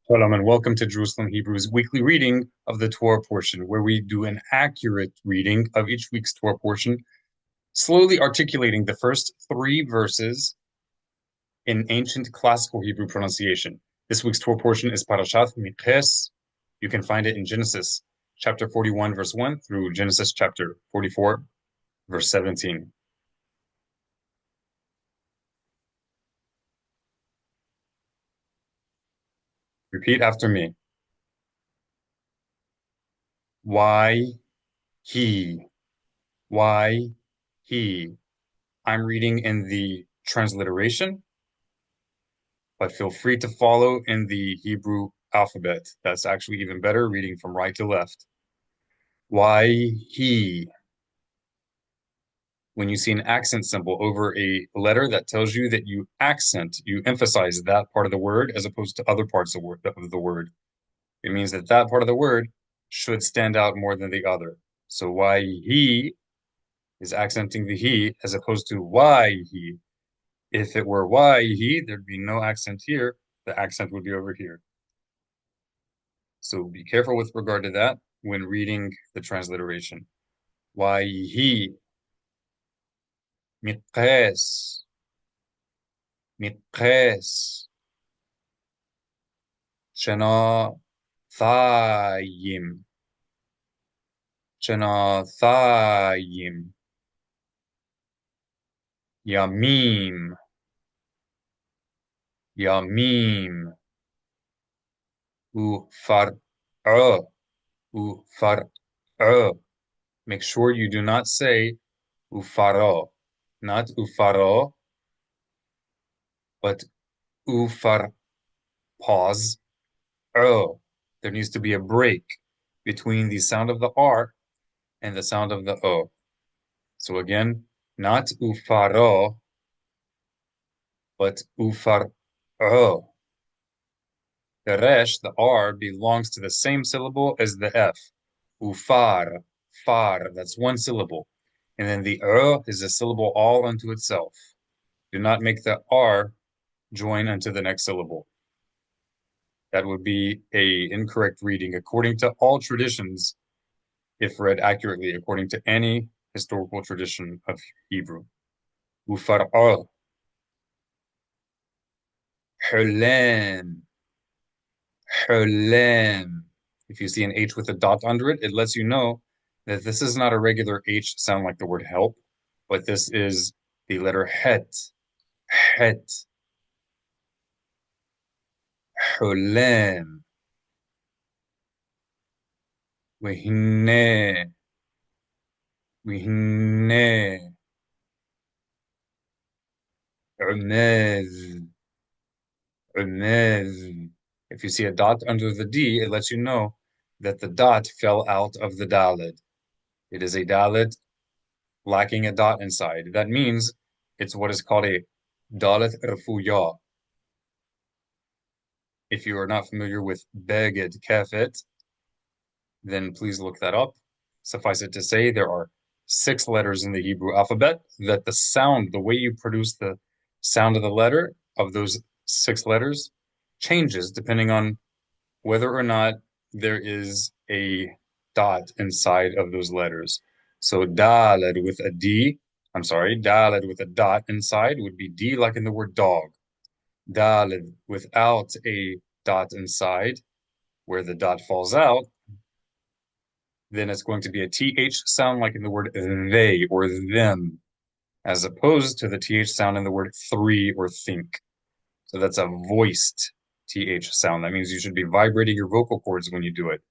Shalom and welcome to Jerusalem Hebrew's weekly reading of the Torah portion, where we do an accurate reading of each week's Torah portion, slowly articulating the first three verses in ancient classical Hebrew pronunciation. This week's Torah portion is parashat MIKEITZ. You can find it in Genesis chapter 41, verse 1 through Genesis chapter 44, verse 17. Repeat after me. Why he? Why he? I'm reading in the transliteration, but feel free to follow in the Hebrew alphabet. That's actually even better, reading from right to left. Why he? When you see an accent symbol over a letter, that tells you that you emphasize that part of the word as opposed to other parts of the word. It means that that part of the word should stand out more than the other. So why he is accenting the he as opposed to why he. If it were why he, there'd be no accent here. The accent would be over here. So be careful with regard to that when reading the transliteration. Why he, مقياس, مقياس, شناثايم, شناثايم, يميم, يميم, وفرع, وفرع. Make sure you do not say ufaro, not ufaro, but ufar, pause. There needs to be a break between the sound of the R and the sound of the O. So again, not ufaro, but ufar. The resh, the R, belongs to the same syllable as the F. Ufar, far, that's one syllable. And then the is a syllable all unto itself. Do not make the R join unto the next syllable. That would be a incorrect reading according to all traditions, if read accurately according to any historical tradition of Hebrew. Ufar'ah, hulan, hulan. If you see an H with a dot under it, it lets you know that this is not a regular H sound like the word help, but this is the letter het, het, hulan, وهنه, وهنه, عماذ, عماذ. If you see a dot under the D, it lets you know that the dot fell out of the dalid. It is a dalid lacking a dot inside. That means it's what is called a dalit refuya. If you are not familiar with beged kafet, then please look that up. Suffice it to say, there are 6 letters in the Hebrew alphabet that the sound, the way you produce the sound of the letter of those 6 letters changes depending on whether or not there is a dot inside of those letters. So daled with a D, I'm sorry, daled with a dot inside would be D like in the word dog. Daled without a dot inside, where the dot falls out, then it's going to be a TH sound like in the word they or them, as opposed to the TH sound in the word three or think. So that's a voiced TH sound. That means you should be vibrating your vocal cords when you do it.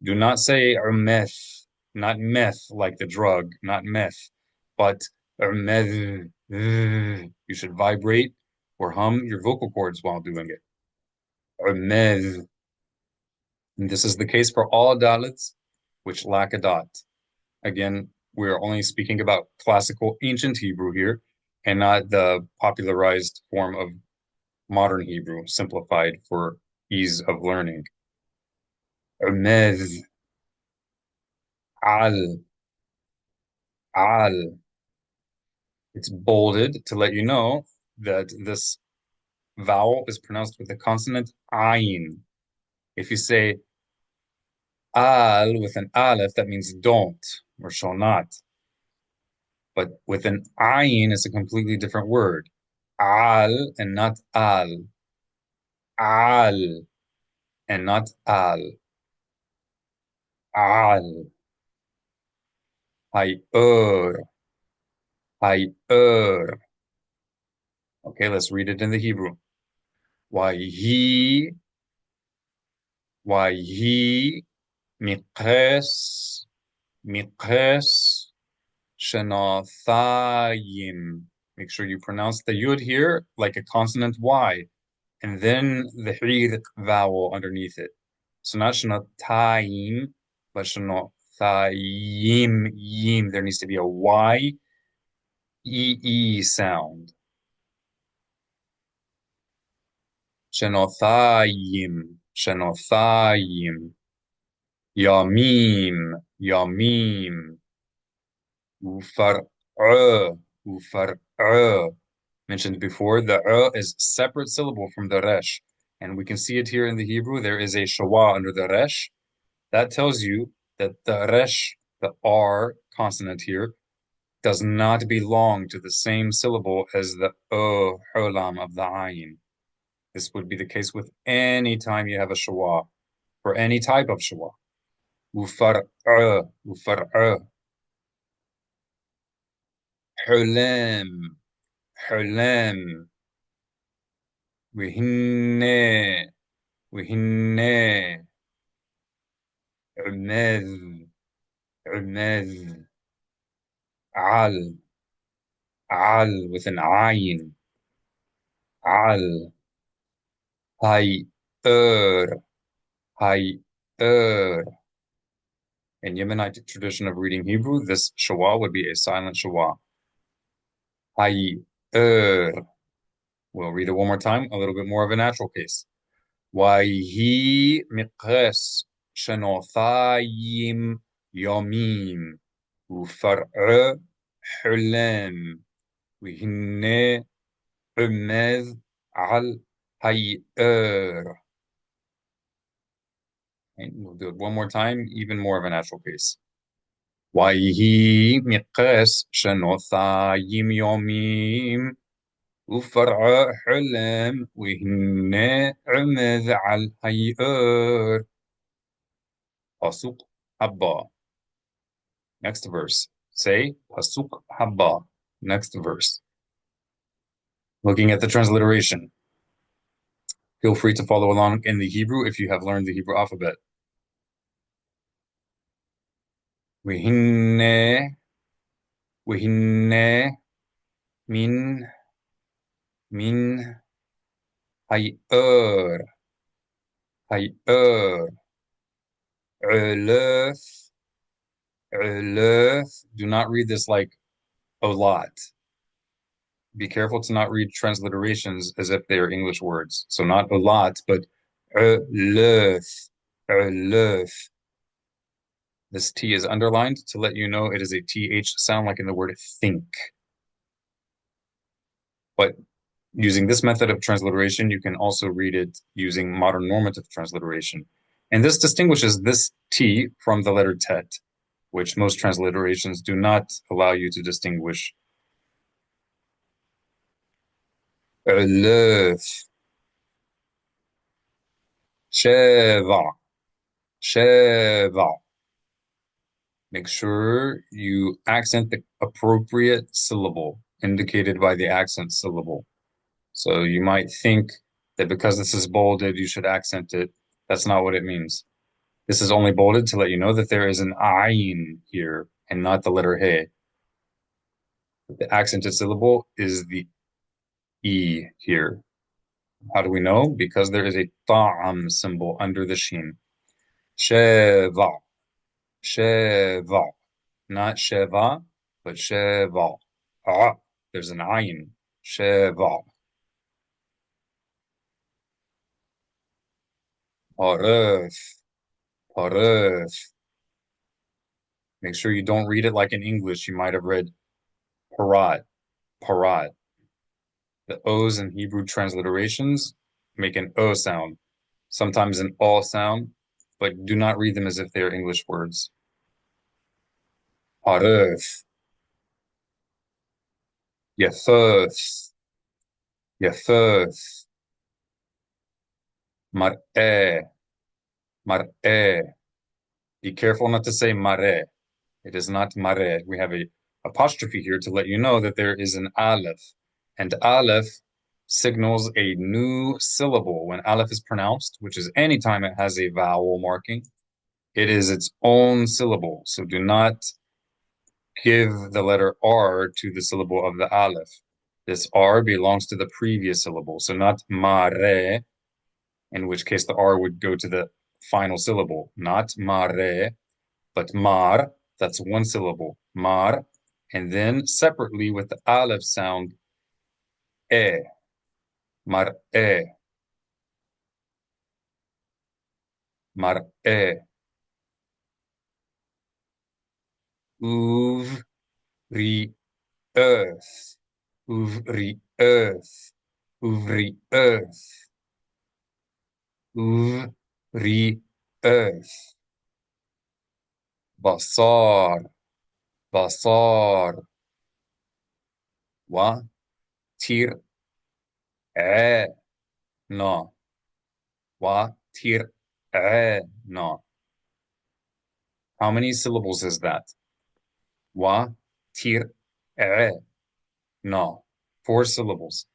Do not say meth, not meth like the drug, not meth, but meth. You should vibrate or hum your vocal cords while doing it. Meth. And this is the case for all dalids which lack a dot. Again, we're only speaking about classical ancient Hebrew here and not the popularized form of modern Hebrew, simplified for ease of learning. Umez, al, al. It's bolded to let you know that this vowel is pronounced with the consonant ayin. If you say al with an aleph, that means don't or shall not. But with an ayin, it's a completely different word. Al and not al. Al and not al. Al. Hayur. Hayur. Okay, let's read it in the Hebrew. Why he mikes shanathayim. Make sure you pronounce the yud here like a consonant Y, and then the hirik vowel underneath it. So not shanatayim, but shanathayim. Yim. There needs to be a Y, E sound. Shanathayim. Shanathayim. Yamim. Ufar'a. Mentioned before, the is separate syllable from the resh. And we can see it here in the Hebrew. There is a shawa under the resh. That tells you that the resh, the R consonant here, does not belong to the same syllable as the hulam of the ayin. This would be the case with any time you have a shawa, for any type of shawa. Ufar'a. حلم حلم وهن عماذ عماذ عل with an ayin عل هيئر هيئر. In Yemenite tradition of reading Hebrew, this shawa would be a silent shawa. هيئر. We'll read it one more time, a little bit more of a natural case. وهي مقاس شنوثايم يوميم وفرع حلم وهن عماذ على هيئر. And we'll do it one more time, even more of a natural case. وهي مقاس شنوثايم يوميم وفرع حلم وهن عمذ على هيئر. Pasuk haba. Next verse. Say pasuk haba. Next verse. Looking at the transliteration. Feel free to follow along in the Hebrew if you have learned the Hebrew alphabet. وهن من هيئر علف. Do not read this like a lot. Be careful to not read transliterations as if they are English words. So not a lot, but علف. This T is underlined to let you know it is a TH sound like in the word think. But using this method of transliteration, you can also read it using modern normative transliteration. And this distinguishes this T from the letter tet, which most transliterations do not allow you to distinguish. علف. شافع. Make sure you accent the appropriate syllable indicated by the accent syllable. So you might think that because this is bolded, you should accent it. That's not what it means. This is only bolded to let you know that there is an ayin here and not the letter he. The accented syllable is the e here. How do we know? Because there is a ta'am symbol under the shin. Sheva. Not sheva, but sheva. There's an ayin. Sheva. Paref. Make sure you don't read it like in English. You might have read parat. The O's in Hebrew transliterations make an O sound. sometimes an all sound, but do not read them as if they are English words. Arif, yafuf, yafuf, mar'eh, mar'eh. Be careful not to say mare. It is not mare. We have a apostrophe here to let you know that there is an aleph. And aleph signals a new syllable. When aleph is pronounced, which is any time it has a vowel marking, it is its own syllable. So do not give the letter R to the syllable of the aleph. This R belongs to the previous syllable. So not mare, in which case the R would go to the final syllable. Not mare, but mar, that's one syllable, mar, and then separately with the aleph sound, e, mar e, mar e, uv, ri, earth, uvri, earth, uvri, earth, uvri, earth, basar, basar, wa, tir, e, no, wa, tir, e, no. How many syllables is that? Wa, tir, no. 4 syllables.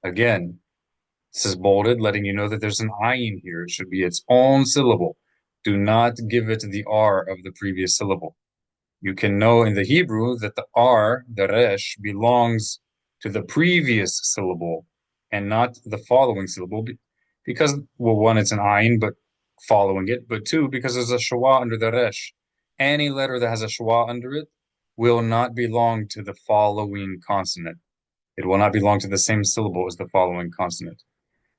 Again, this is bolded, letting you know that there's an ayin here. It should be its own syllable. Do not give it the R of the previous syllable. You can know in the Hebrew that the R, the resh, belongs to the previous syllable and not the following syllable because, well, one, it's an ayin, but following it, but two, because there's a shwa under the resh. Any letter that has a shwa under it will not belong to the following consonant. It will not belong to the same syllable as the following consonant.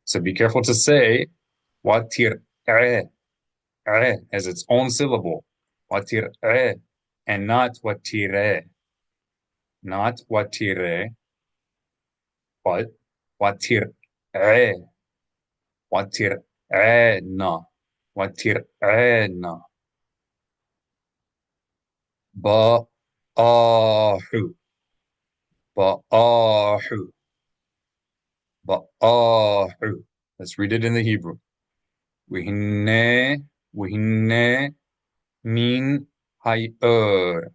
So be careful to say watir as its own syllable, watir and not watire, not watire, but watir watir na, watir na, ba ahu, ba ahu, ba ahu. Let's read it in the Hebrew. Wihine, wihine, min hayur.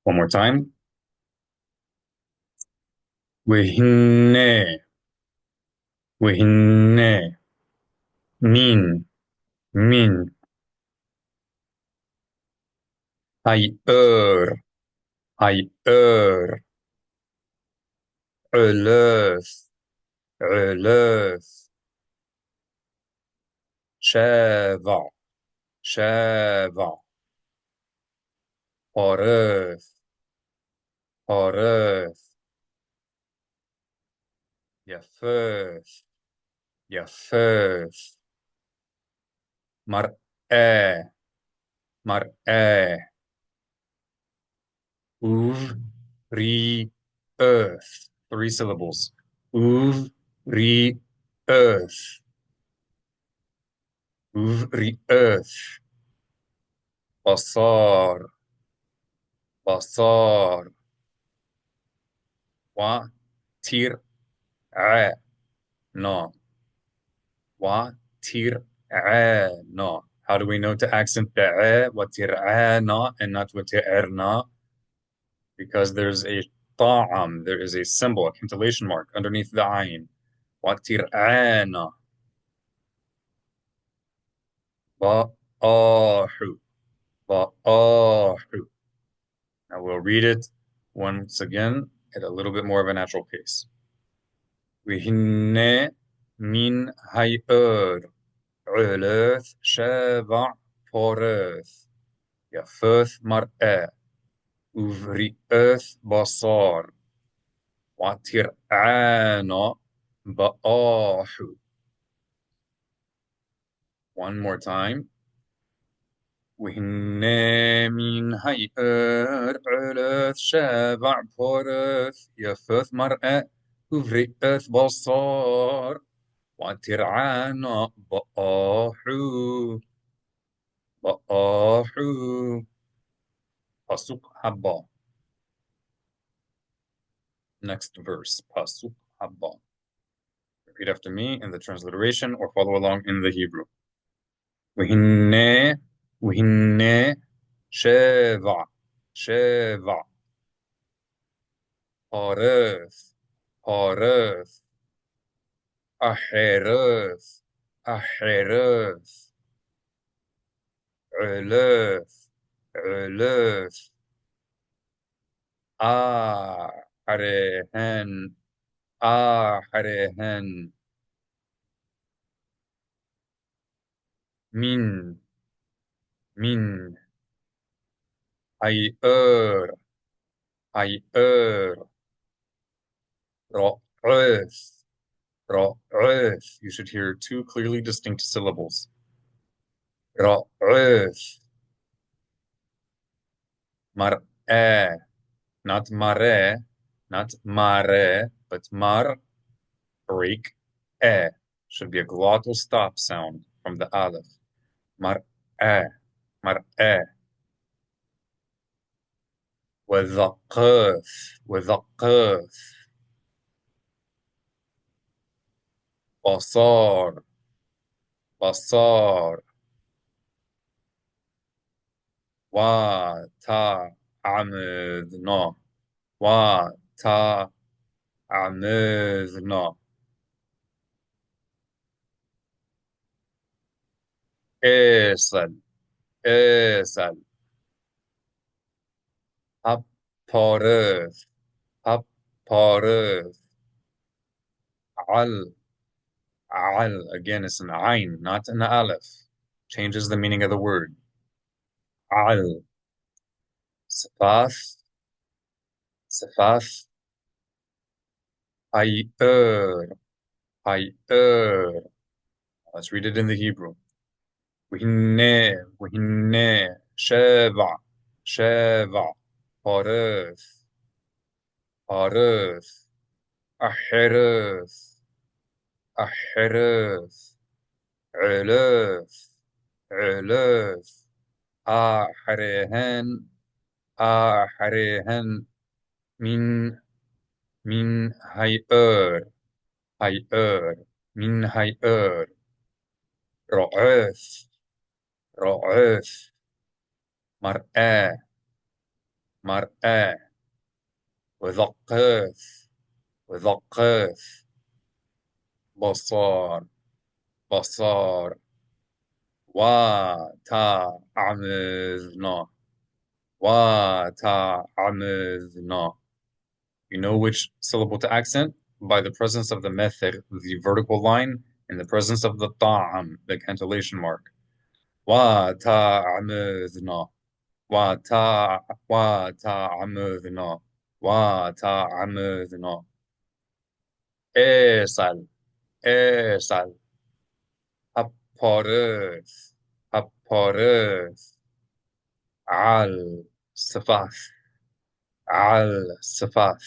One more time. Wihine, wihine, min, hayur, hayur, uluf, uluf, shava, shava, arif, arif, yafuf, yafuf, mar'eh, mar'eh, uv, ri, earth. 3 syllables. Uv, ri, earth. Uv, ri, earth. بصار بصار وتر نا وترعانا. How do we know to accent the وترعانا and not وترعنا? Because there's a ta'am, there is a symbol, a cantillation mark underneath the ayn. وترعانا بآحو بآحو. Now we'll read it once again at a little bit more of a natural pace. وهن من هيئر علث شابع فورث يفث مرأة وفرئث بصار وترعانا بآحو. One more time. وهن من هيئر علث شابع فورث يفث مرأة وفرئث بصار وترعانا بآحو بآحو. Pasuk haba. Next verse. Pasuk haba. Repeat after me in the transliteration or follow along in the Hebrew. وهن وهن شابع شابع حارث حارث أحرث أحرث علث علث آحرهن آحرهن من هيئر هيئر رأس رأس. You should hear two clearly distinct syllables. رأس مرأة, not mare, not mare, but mar, break, should be a glottal stop sound from the aleph. مرأة مرأة. وذقاف وذقاف بصار بصار وتعمذنا وتعمذنا. اسل اسل هبارث هبارث al al. Again, it's an ayn, not an aleph. Changes the meaning of the word. Al safaf safaf hayr hayr. Let's read it in the Hebrew. وهن شابع شابع حارث حارث أحرث أحرث علث علث آحرهن آحرهن من هيئر هيئر من هيئر رعث رعث مرأة مرأة وذقاف وذقاف بصار بصار وتعمذنا وتعمذنا. You know which syllable to accent? By the presence of the mether, the vertical line, and the presence of the ta'am, the cantillation mark. وتعمذنا وتعمذنا وتعمذنا. اسل اسل هبارث هبارث al safaf al safaf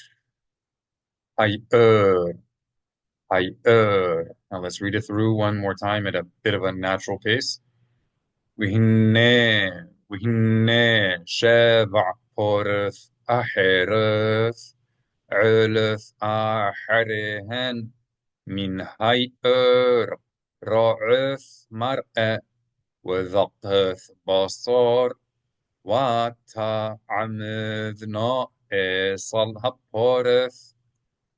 hayr hayr. Now let's read it through one more time at a bit of a natural pace. وهن وهن شابع بورث أحرث علث أحرهن من هيئر رعث مرأة وذقث بصر وتعمذنا صلها بورث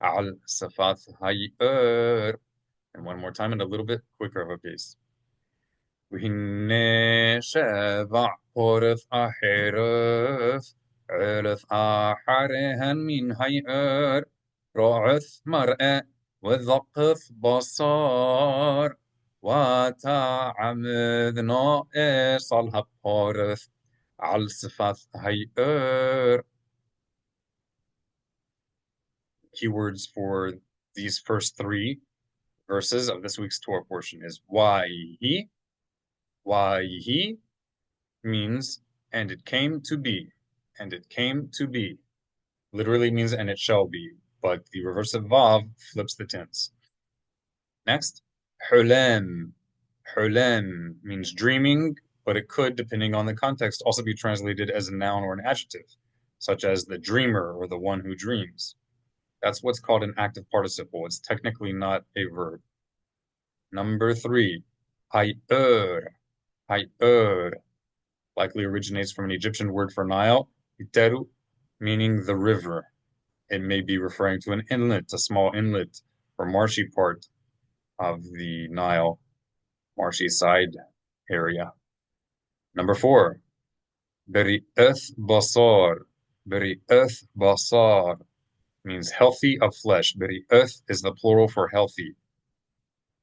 على صفات هيئر. And one more time and a little bit quicker of a pace. وهن شابع بورث أحرث علث أحرهن من هيئر رعث مرأة وذقث بصار وتعمذنا صلها بورث على صفات هيئر. Keywords for these first three verses of this week's Torah portion is Wahi. Wahi means and it came to be. And it came to be. Literally means and it shall be. But the reverse of Vav flips the tense. Next, Hulam. Hulam means dreaming, but it could, depending on the context, also be translated as a noun or an adjective, such as the dreamer or the one who dreams. That's what's called an active participle. It's technically not a verb. Number 3, Hay'er. Hay'er likely originates from an Egyptian word for Nile, iteru, meaning the river. It may be referring to an inlet, a small inlet, or marshy part of the Nile, marshy side area. Number 4, Beri'ath basar. Beri'ath basar means healthy of flesh. Beri'ath is the plural for healthy.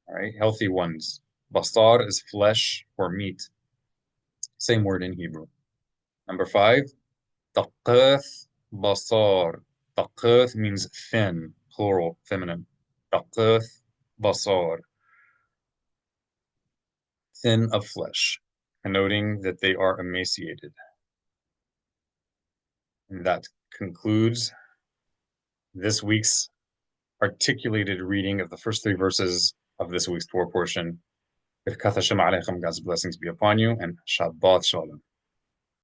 All right, healthy ones. Basar is flesh or meat. Same word in Hebrew. Number 5, Taqath basar. Taqath means thin, plural, feminine. Taqath basar. Thin of flesh, connoting that they are emaciated. And that concludes this week's articulated reading of the first 3 verses of this week's Torah portion. God's blessings be upon you, and Shabbat Shalom.